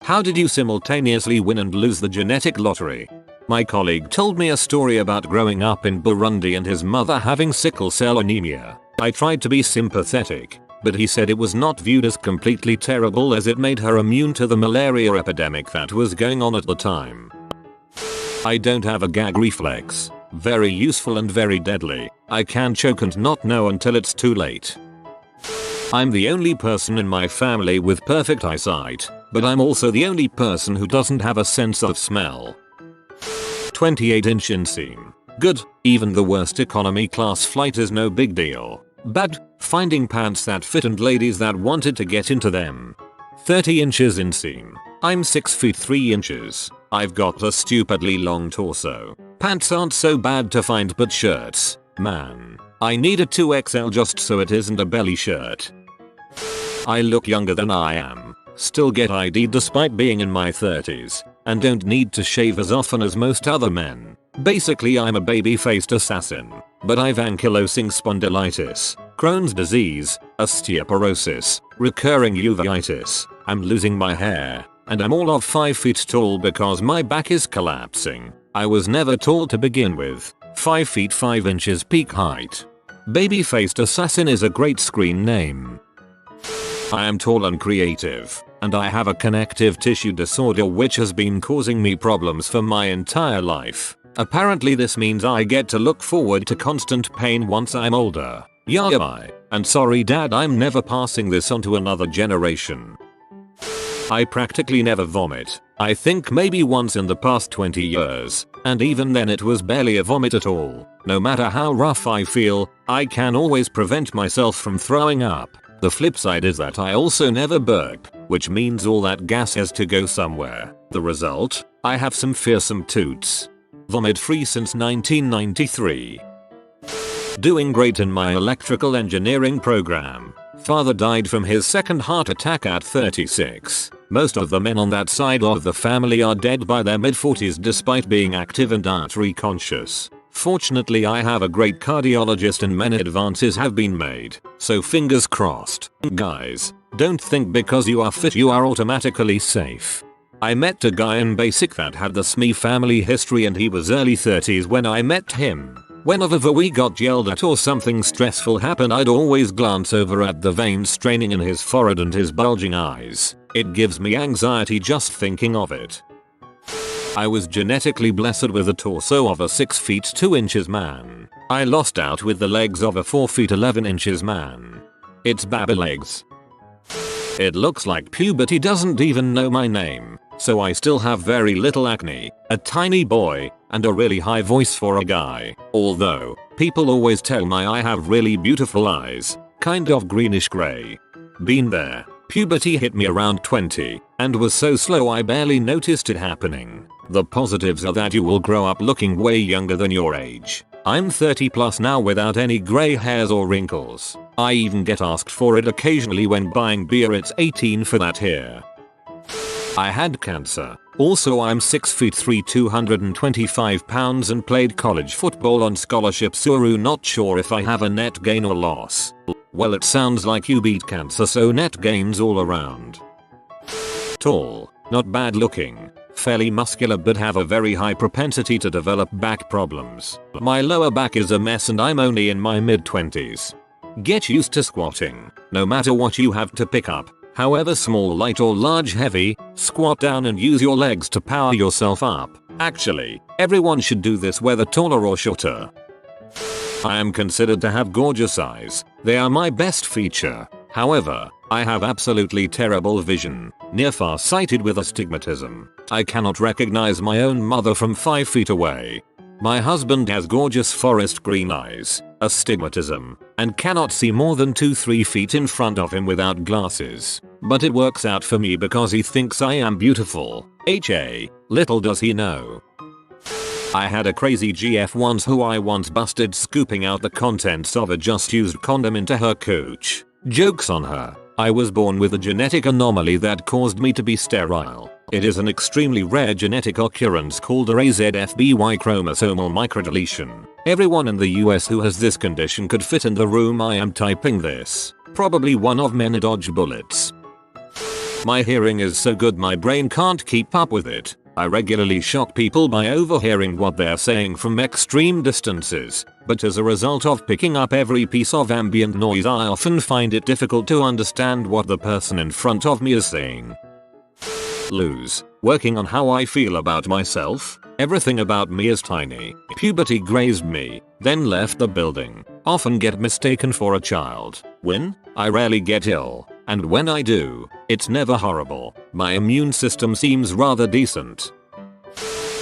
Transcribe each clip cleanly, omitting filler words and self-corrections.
How did you simultaneously win and lose the genetic lottery? My colleague told me a story about growing up in Burundi and his mother having sickle cell anemia. I tried to be sympathetic, but he said it was not viewed as completely terrible as it made her immune to the malaria epidemic that was going on at the time. I don't have a gag reflex. Very useful and very deadly. I can choke and not know until it's too late. I'm the only person in my family with perfect eyesight, but I'm also the only person who doesn't have a sense of smell. 28-inch inseam. Good, even the worst economy class flight is no big deal. Bad, finding pants that fit and ladies that wanted to get into them. 30 inches inseam. I'm 6 feet 3 inches. I've got a stupidly long torso. Pants aren't so bad to find, but shirts, man. I need a 2XL just so it isn't a belly shirt. I look younger than I am. Still get ID'd despite being in my 30s. And don't need to shave as often as most other men. Basically I'm a baby-faced assassin. But I've ankylosing spondylitis, Crohn's disease, osteoporosis, recurring uveitis, I'm losing my hair, and I'm all of 5 feet tall because my back is collapsing. I was never tall to begin with. 5 feet 5 inches peak height. Baby-faced assassin is a great screen name. I am tall and creative, and I have a connective tissue disorder which has been causing me problems for my entire life. Apparently this means I get to look forward to constant pain once I'm older. Yeah, and sorry dad, I'm never passing this on to another generation. I practically never vomit. I think maybe once in the past 20 years, and even then it was barely a vomit at all. No matter how rough I feel, I can always prevent myself from throwing up. The flip side is that I also never burp, which means all that gas has to go somewhere. The result? I have some fearsome toots. Vomit free since 1993. Doing great in my electrical engineering program. Father died from his second heart attack at 36. Most of the men on that side of the family are dead by their mid-40s despite being active and dietary conscious. Fortunately I have a great cardiologist and many advances have been made, so fingers crossed. Guys, don't think because you are fit you are automatically safe. I met a guy in basic that had the SME family history and he was early 30s when I met him. Whenever we got yelled at or something stressful happened I'd always glance over at the veins straining in his forehead and his bulging eyes. It gives me anxiety just thinking of it. I was genetically blessed with a torso of a 6 feet 2 inches man. I lost out with the legs of a 4 feet 11 inches man. It's baby legs. It looks like puberty doesn't even know my name, so I still have very little acne, a tiny boy, and a really high voice for a guy. Although, people always tell me I have really beautiful eyes, kind of greenish gray. Been there. Puberty hit me around 20, and was so slow I barely noticed it happening. The positives are that you will grow up looking way younger than your age. I'm 30 plus now without any grey hairs or wrinkles. I even get asked for it occasionally when buying beer. It's 18 for that here. I had cancer. Also I'm 6 feet 3 225 pounds and played college football on scholarship. Suru not sure if I have a net gain or loss. Well it sounds like you beat cancer so net gains all around. Tall, not bad looking, fairly muscular but have a very high propensity to develop back problems. My lower back is a mess and I'm only in my mid-20s. Get used to squatting. No matter what you have to pick up, however small, light or large, heavy, squat down and use your legs to power yourself up. Actually, everyone should do this whether taller or shorter. I am considered to have gorgeous eyes. They are my best feature. However, I have absolutely terrible vision, near far-sighted with astigmatism. I cannot recognize my own mother from 5 feet away. My husband has gorgeous forest green eyes, astigmatism, and cannot see more than 2-3 feet in front of him without glasses. But it works out for me because he thinks I am beautiful. Little does he know. I had a crazy GF once who I once busted scooping out the contents of a just used condom into her cooch. Joke's on her. I was born with a genetic anomaly that caused me to be sterile. It is an extremely rare genetic occurrence called a AZFBY chromosomal microdeletion. Everyone in the US who has this condition could fit in the room I am typing this. Probably one of many dodge bullets. My hearing is so good my brain can't keep up with it. I regularly shock people by overhearing what they're saying from extreme distances, but as a result of picking up every piece of ambient noise I often find it difficult to understand what the person in front of me is saying. Lose. Working on how I feel about myself. Everything about me is tiny. Puberty grazed me, then left the building. Often get mistaken for a child. Win. I rarely get ill, and when I do, it's never horrible. My immune system seems rather decent.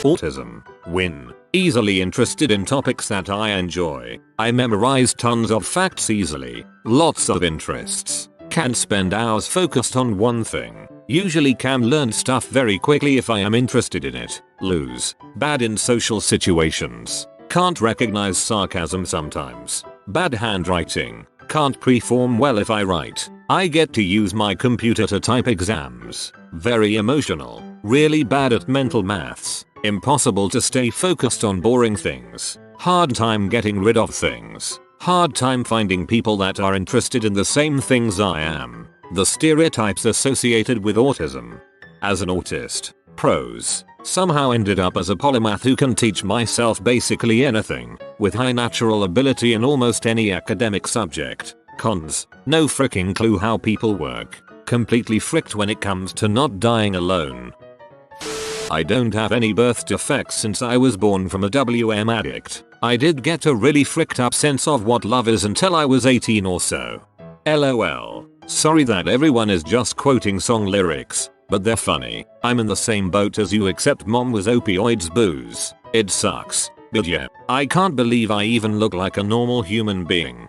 Autism. Win. Easily interested in topics that I enjoy. I memorize tons of facts easily. Lots of interests. Can spend hours focused on one thing. Usually can learn stuff very quickly if I am interested in it. Lose. Bad in social situations. Can't recognize sarcasm sometimes. Bad handwriting. Can't preform well if I write. I get to use my computer to type exams. Very emotional. Really bad at mental maths. Impossible to stay focused on boring things. Hard time getting rid of things. Hard time finding people that are interested in the same things I am. The stereotypes associated with autism. As an autist. Pros. Somehow ended up as a polymath who can teach myself basically anything, with high natural ability in almost any academic subject. Cons. No fricking clue how people work. Completely fricked when it comes to not dying alone. I don't have any birth defects since I was born from a WM addict. I did get a really fricked up sense of what love is until I was 18 or so. LOL. Sorry that everyone is just quoting song lyrics, but they're funny. I'm in the same boat as you except mom was opioids booze. It sucks. But yeah, I can't believe I even look like a normal human being.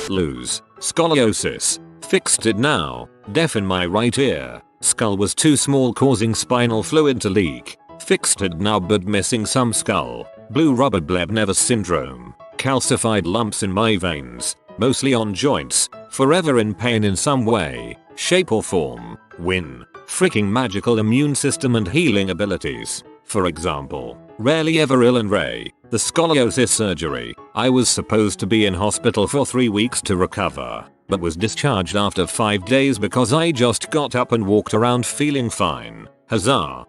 Lose. Scoliosis. Fixed it now. Deaf in my right ear. Skull was too small causing spinal fluid to leak. Fixed it now but missing some skull. Blue rubber bleb never syndrome. Calcified lumps in my veins. Mostly on joints. Forever in pain in some way, shape or form. Win. Freaking magical immune system and healing abilities. For example, rarely ever ill and Ray. The scoliosis surgery. I was supposed to be in hospital for 3 weeks to recover, but was discharged after 5 days because I just got up and walked around feeling fine. Huzzah.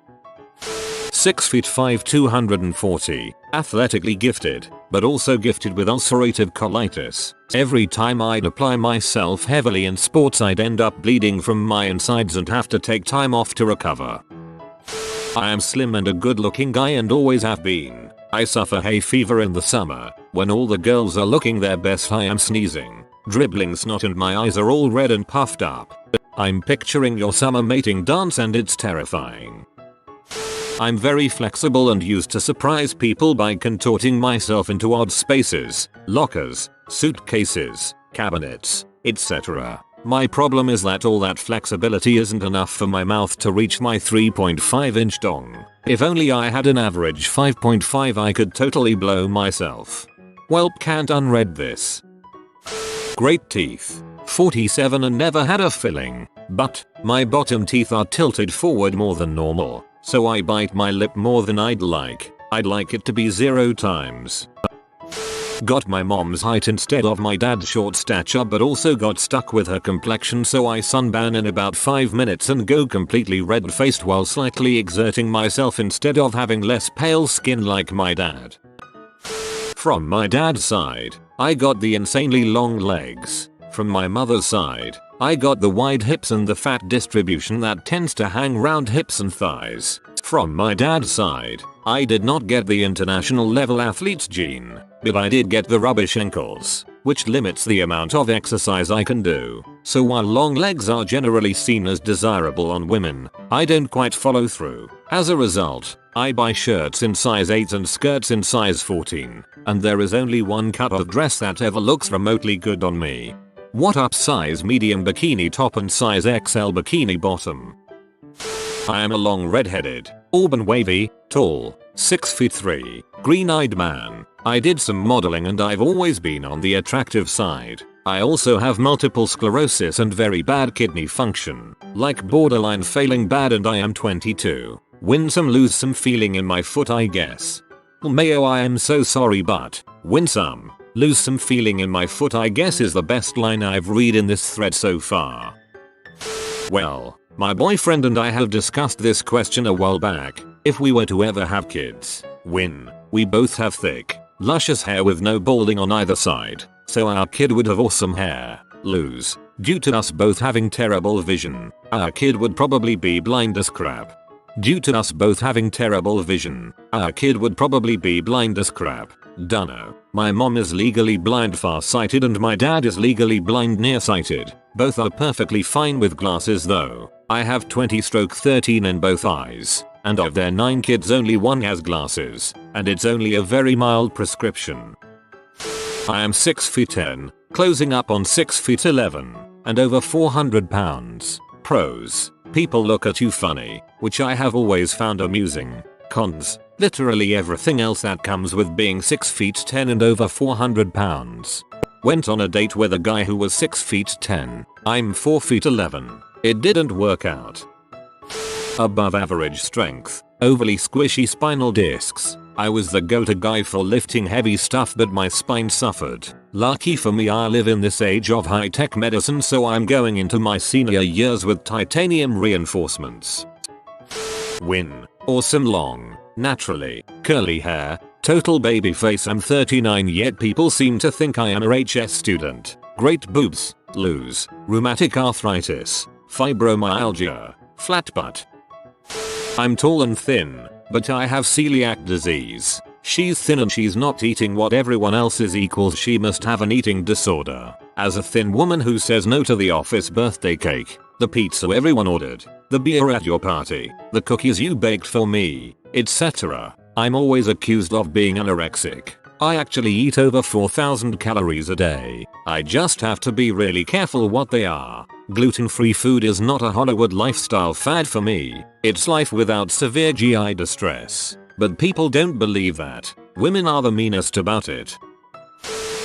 6 feet 5 240, athletically gifted, but also gifted with ulcerative colitis. Every time I'd apply myself heavily in sports I'd end up bleeding from my insides and have to take time off to recover. I am slim and a good looking guy and always have been. I suffer hay fever in the summer. When all the girls are looking their best I am sneezing, dribbling snot and my eyes are all red and puffed up. I'm picturing your summer mating dance and it's terrifying. I'm very flexible and used to surprise people by contorting myself into odd spaces, lockers, suitcases, cabinets, etc. My problem is that all that flexibility isn't enough for my mouth to reach my 3.5-inch dong. If only I had an average 5.5 I could totally blow myself. Welp, can't unread this. Great teeth. 47 and never had a filling, but my bottom teeth are tilted forward more than normal. So I bite my lip more than I'd like. I'd like it to be 0 times. Got my mom's height instead of my dad's short stature but also got stuck with her complexion so I sunban in about 5 minutes and go completely red faced while slightly exerting myself instead of having less pale skin like my dad. From my dad's side, I got the insanely long legs. From my mother's side, I got the wide hips and the fat distribution that tends to hang round hips and thighs. From my dad's side, I did not get the international level athlete's gene, but I did get the rubbish ankles, which limits the amount of exercise I can do. So while long legs are generally seen as desirable on women, I don't quite follow through. As a result, I buy shirts in size 8 and skirts in size 14, and there is only one cut of dress that ever looks remotely good on me. What up size medium bikini top and size XL bikini bottom. I am a long red-headed, auburn wavy, tall, 6 feet 3, green-eyed man. I did some modeling and I've always been on the attractive side. I also have multiple sclerosis and very bad kidney function, like borderline failing bad and I am 22. Win some lose some feeling in my foot I guess. Mayo I am so sorry but, win some. Lose some feeling in my foot I guess is the best line I've read in this thread so far. Well, My boyfriend and I have discussed this question a while back. If we were to ever have kids, win. We both have thick, luscious hair with no balding on either side, so our kid would have awesome hair. Lose. Due to us both having terrible vision, our kid would probably be blind as crap. Due to us both having terrible vision, our kid would probably be blind as crap. Dunno. My mom is legally blind farsighted and my dad is legally blind nearsighted. Both are perfectly fine with glasses though. I have 20/13 in both eyes, and of their 9 kids only one has glasses, and it's only a very mild prescription. I am 6 feet 10, closing up on 6 feet 11, and over 400 pounds. Pros. People look at you funny, which I have always found amusing. Cons. Literally everything else that comes with being 6 feet 10 and over 400 pounds. Went on a date with a guy who was 6 feet 10. I'm 4 feet 11. It didn't work out. Above average strength, overly squishy spinal discs. I was the go-to guy for lifting heavy stuff but my spine suffered. Lucky for me I live in this age of high-tech medicine so I'm going into my senior years with titanium reinforcements. Win. Awesome long, naturally, curly hair, total baby face. I'm 39 yet people seem to think I am a HS student. Great boobs. Lose. Rheumatic arthritis. Fibromyalgia. Flat butt. I'm tall and thin, but I have celiac disease. She's thin and she's not eating what everyone else is equals she must have an eating disorder. As a thin woman who says no to the office birthday cake, the pizza everyone ordered, the beer at your party, the cookies you baked for me, etc. I'm always accused of being anorexic. I actually eat over 4,000 calories a day. I just have to be really careful what they are. Gluten-free food is not a Hollywood lifestyle fad for me. It's life without severe GI distress. But people don't believe that. Women are the meanest about it.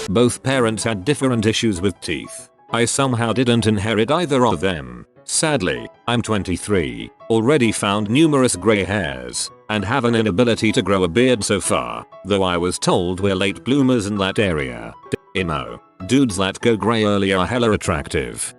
Both parents had different issues with teeth. I somehow didn't inherit either of them. Sadly, I'm 23, already found numerous grey hairs, and have an inability to grow a beard so far, though I was told we're late bloomers in that area. Imo. Dudes that go grey early are hella attractive.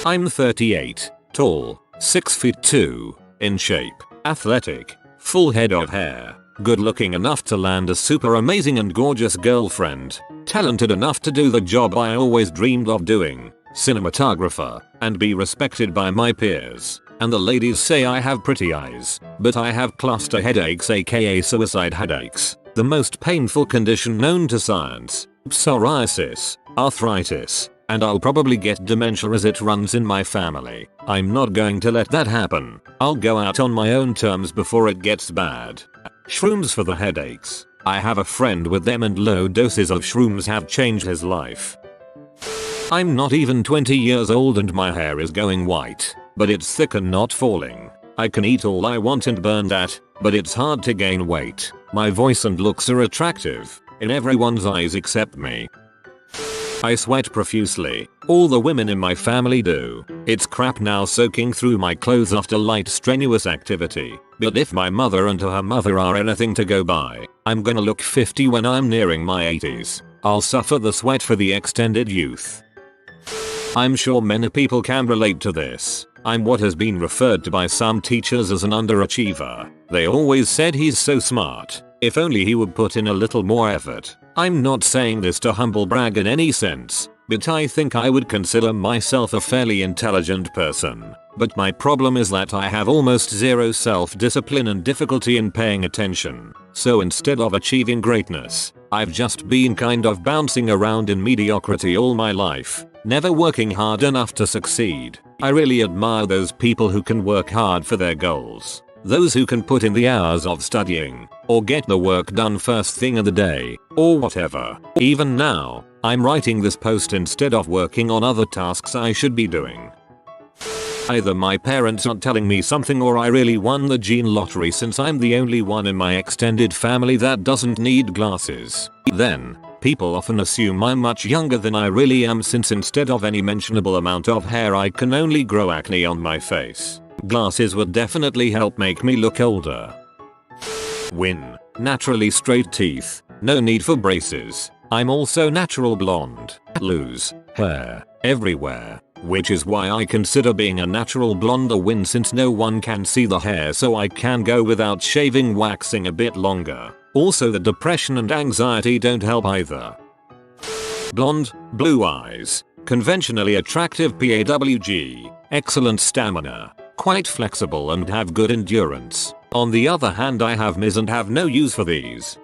I'm 38, tall, 6 feet 2, in shape, athletic, full head of hair, good looking enough to land a super amazing and gorgeous girlfriend, talented enough to do the job I always dreamed of doing, cinematographer, and be respected by my peers. And the ladies say I have pretty eyes, but I have cluster headaches aka suicide headaches, the most painful condition known to science, psoriasis, arthritis, and I'll probably get dementia as it runs in my family. I'm not going to let that happen. I'll go out on my own terms before it gets bad. Shrooms for the headaches. I have a friend with them and low doses of shrooms have changed his life. I'm not even 20 years old and my hair is going white, but it's thick and not falling. I can eat all I want and burn that, but it's hard to gain weight. My voice and looks are attractive, in everyone's eyes except me. I sweat profusely. All the women in my family do. It's crap now soaking through my clothes after light strenuous activity. But if my mother and her mother are anything to go by, I'm gonna look 50 when I'm nearing my 80s. I'll suffer the sweat for the extended youth. I'm sure many people can relate to this. I'm what has been referred to by some teachers as an underachiever. They always said he's so smart. If only he would put in a little more effort. I'm not saying this to humble brag in any sense, but I think I would consider myself a fairly intelligent person. But my problem is that I have almost zero self-discipline and difficulty in paying attention. So instead of achieving greatness, I've just been kind of bouncing around in mediocrity all my life, never working hard enough to succeed. I really admire those people who can work hard for their goals. Those who can put in the hours of studying, or get the work done first thing in the day, or whatever. Even now, I'm writing this post instead of working on other tasks I should be doing. Either my parents are telling me something or I really won the gene lottery since I'm the only one in my extended family that doesn't need glasses. Then, people often assume I'm much younger than I really am since instead of any mentionable amount of hair I can only grow acne on my face. Glasses would definitely help make me look older. Win. Naturally straight teeth. No need for braces. I'm also natural blonde. Lose. Hair. Everywhere. which is why I consider being a natural blonde a win since no one can see the hair, so I can go without shaving, waxing a bit longer. Also, the depression and anxiety don't help either. Blonde, blue eyes, conventionally attractive PAWG, excellent stamina, quite flexible and have good endurance. On the other hand, I have MS and have no use for these.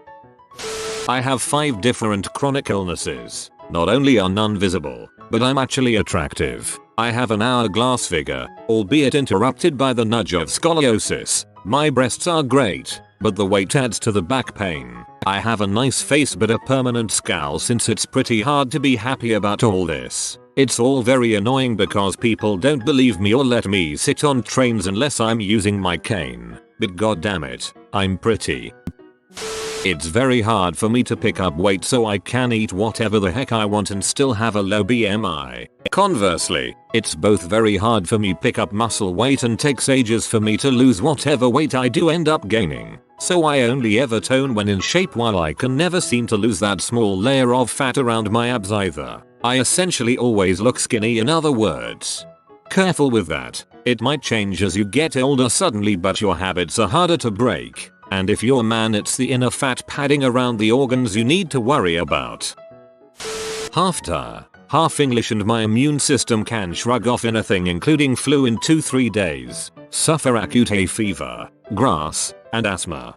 I have 5 different chronic illnesses. Not only are none visible, but I'm actually attractive. I have an hourglass figure, albeit interrupted by the nudge of scoliosis. My breasts are great, but the weight adds to the back pain. I have a nice face but a permanent scowl since it's pretty hard to be happy about all this. It's all very annoying because people don't believe me or let me sit on trains unless I'm using my cane. But goddammit, I'm pretty. It's very hard for me to pick up weight so I can eat whatever the heck I want and still have a low BMI. Conversely, it's both very hard for me pick up muscle weight and takes ages for me to lose whatever weight I do end up gaining. So I only ever tone when in shape, while I can never seem to lose that small layer of fat around my abs either. I essentially always look skinny, in other words. Careful with that. It might change as you get older suddenly, but your habits are harder to break. And if you're a man, it's the inner fat padding around the organs you need to worry about. Half Thai, half English, and my immune system can shrug off anything including flu in 2-3 days. Suffer acute hay fever, grass, and asthma.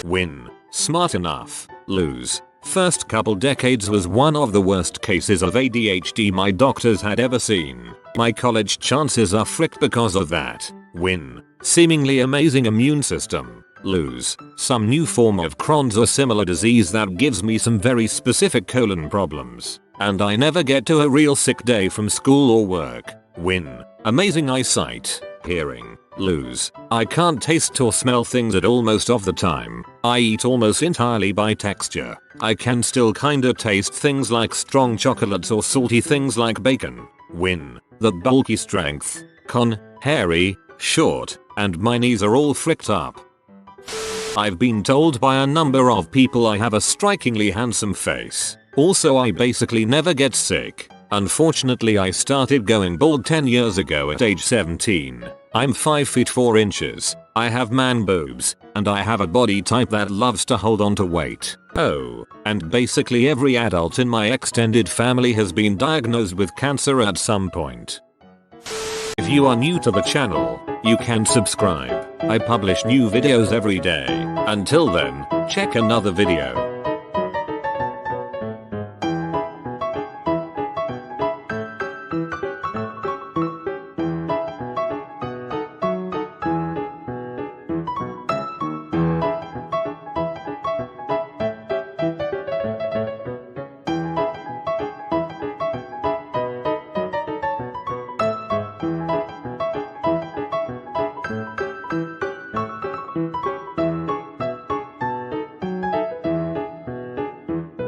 Win. Smart enough. Lose. First couple decades was one of the worst cases of ADHD my doctors had ever seen. My college chances are fricked because of that. Win. Seemingly amazing immune system. Lose. Some new form of Crohn's or similar disease that gives me some very specific colon problems. And I never get to a real sick day from school or work. Win. Amazing eyesight. Hearing. Lose. I can't taste or smell things at all most of the time. I eat almost entirely by texture. I can still kinda taste things like strong chocolates or salty things like bacon. Win. The bulky strength. Con. Hairy. Short. And my knees are all fricked up. I've been told by a number of people I have a strikingly handsome face. Also, I basically never get sick. Unfortunately, I started going bald 10 years ago at age 17. I'm 5 feet 4 inches. I have man boobs, and I have a body type that loves to hold on to weight. Oh, and basically every adult in my extended family has been diagnosed with cancer at some point. If you are new to the channel, you can subscribe. I publish new videos every day. Until then, check another video.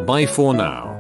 Bye for now.